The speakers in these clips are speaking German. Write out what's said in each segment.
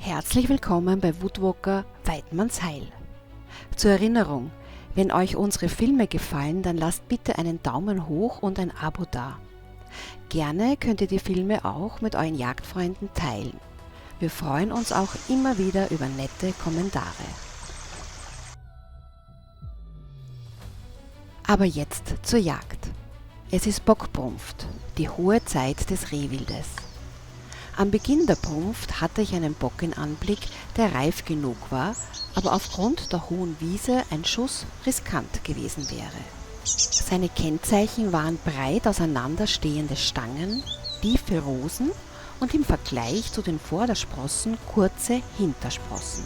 Herzlich willkommen bei Woodwalker Weidmanns Heil. Zur Erinnerung, wenn euch unsere Filme gefallen, dann lasst bitte einen Daumen hoch und ein Abo da. Gerne könnt ihr die Filme auch mit euren Jagdfreunden teilen. Wir freuen uns auch immer wieder über nette Kommentare. Aber jetzt zur Jagd. Es ist Bockbrunft, die hohe Zeit des Rehwildes. Am Beginn der Brunft hatte ich einen Bock in Anblick, der reif genug war, aber aufgrund der hohen Wiese ein Schuss riskant gewesen wäre. Seine Kennzeichen waren breit auseinanderstehende Stangen, tiefe Rosen und im Vergleich zu den Vordersprossen kurze Hintersprossen.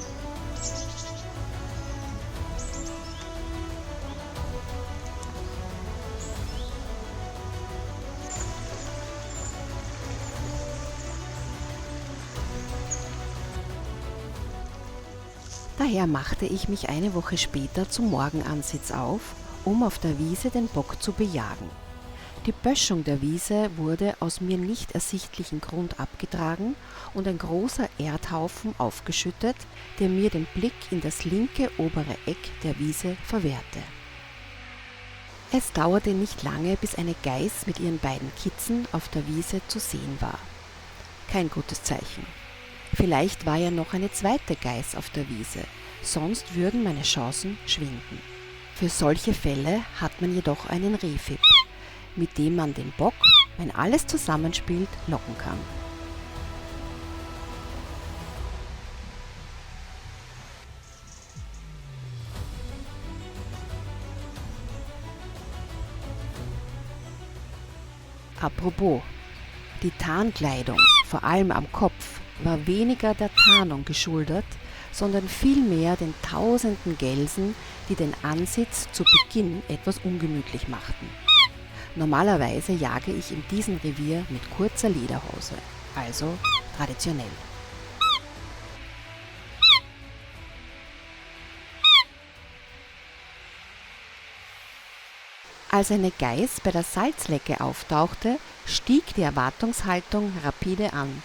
Daher machte ich mich eine Woche später zum Morgenansitz auf, um auf der Wiese den Bock zu bejagen. Die Böschung der Wiese wurde aus mir nicht ersichtlichem Grund abgetragen und ein großer Erdhaufen aufgeschüttet, der mir den Blick in das linke obere Eck der Wiese verwehrte. Es dauerte nicht lange, bis eine Geiß mit ihren beiden Kitzen auf der Wiese zu sehen war. Kein gutes Zeichen. Vielleicht war ja noch eine zweite Geiß auf der Wiese, sonst würden meine Chancen schwinden. Für solche Fälle hat man jedoch einen Rehfib, mit dem man den Bock, wenn alles zusammenspielt, locken kann. Apropos, die Tarnkleidung, vor allem am Kopf, war weniger der Tarnung geschuldet, sondern vielmehr den tausenden Gelsen, die den Ansitz zu Beginn etwas ungemütlich machten. Normalerweise jage ich in diesem Revier mit kurzer Lederhose, also traditionell. Als eine Geiß bei der Salzlecke auftauchte, stieg die Erwartungshaltung rapide an.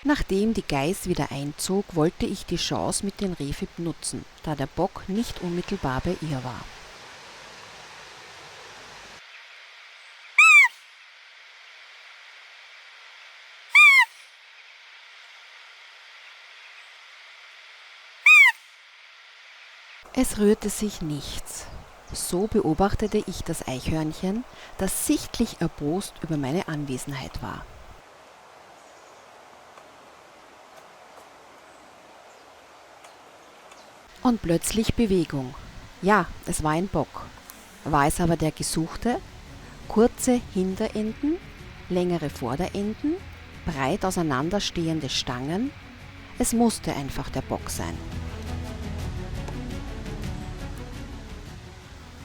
Nachdem die Geiß wieder einzog, wollte ich die Chance mit dem Rehfib nutzen, da der Bock nicht unmittelbar bei ihr war. Es rührte sich nichts. So beobachtete ich das Eichhörnchen, das sichtlich erbost über meine Anwesenheit war. Und plötzlich Bewegung. Ja, es war ein Bock. War es aber der gesuchte? Kurze Hinterenden, längere Vorderenden, breit auseinanderstehende Stangen? Es musste einfach der Bock sein.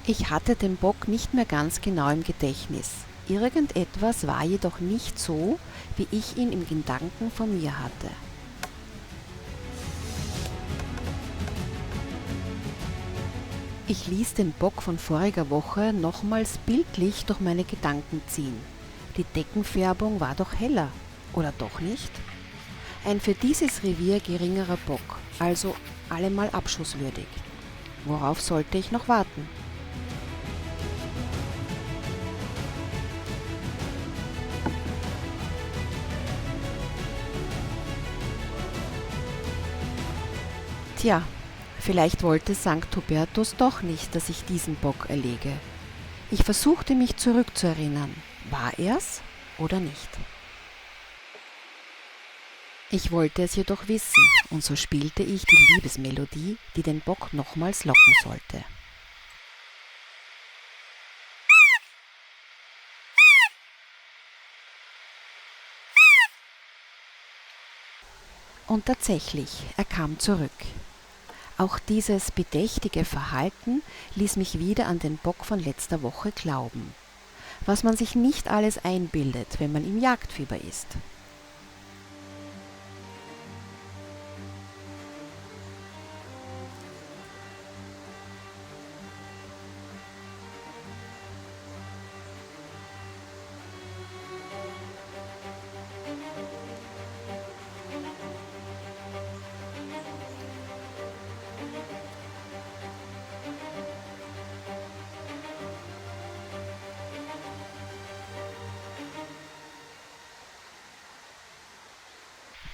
Ich hatte den Bock nicht mehr ganz genau im Gedächtnis. Irgendetwas war jedoch nicht so, wie ich ihn im Gedanken von mir hatte. Ich ließ den Bock von voriger Woche nochmals bildlich durch meine Gedanken ziehen. Die Deckenfärbung war doch heller, oder doch nicht? Ein für dieses Revier geringerer Bock, also allemal abschusswürdig. Worauf sollte ich noch warten? Tja, vielleicht wollte Sankt Hubertus doch nicht, dass ich diesen Bock erlege. Ich versuchte mich zurückzuerinnern. War er's oder nicht? Ich wollte es jedoch wissen, und so spielte ich die Liebesmelodie, die den Bock nochmals locken sollte. Und tatsächlich, er kam zurück. Auch dieses bedächtige Verhalten ließ mich wieder an den Bock von letzter Woche glauben. Was man sich nicht alles einbildet, wenn man im Jagdfieber ist.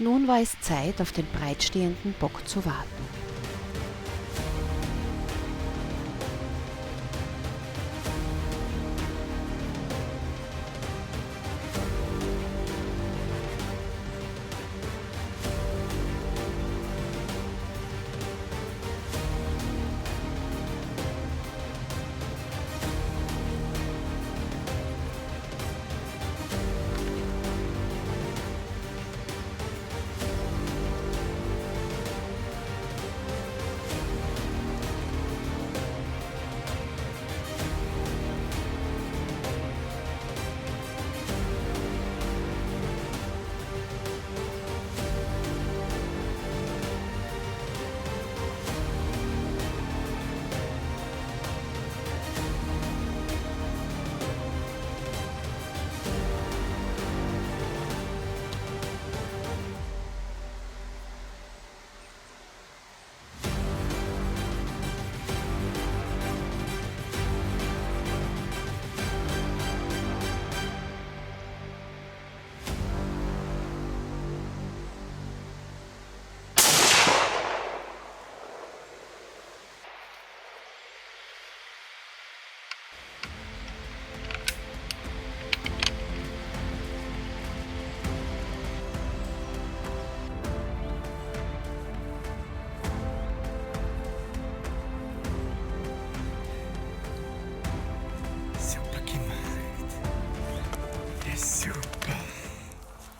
Nun war es Zeit, auf den breitstehenden Bock zu warten.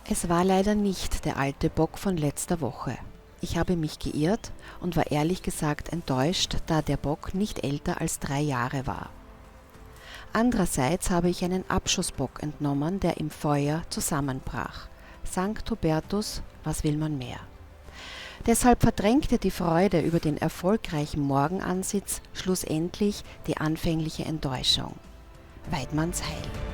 Es war leider nicht der alte Bock von letzter Woche. Ich habe mich geirrt und war ehrlich gesagt enttäuscht, da der Bock nicht älter als 3 Jahre war. Andererseits habe ich einen Abschussbock entnommen, der im Feuer zusammenbrach. Sankt Hubertus, was will man mehr? Deshalb verdrängte die Freude über den erfolgreichen Morgenansitz schlussendlich die anfängliche Enttäuschung. Weidmanns Heil.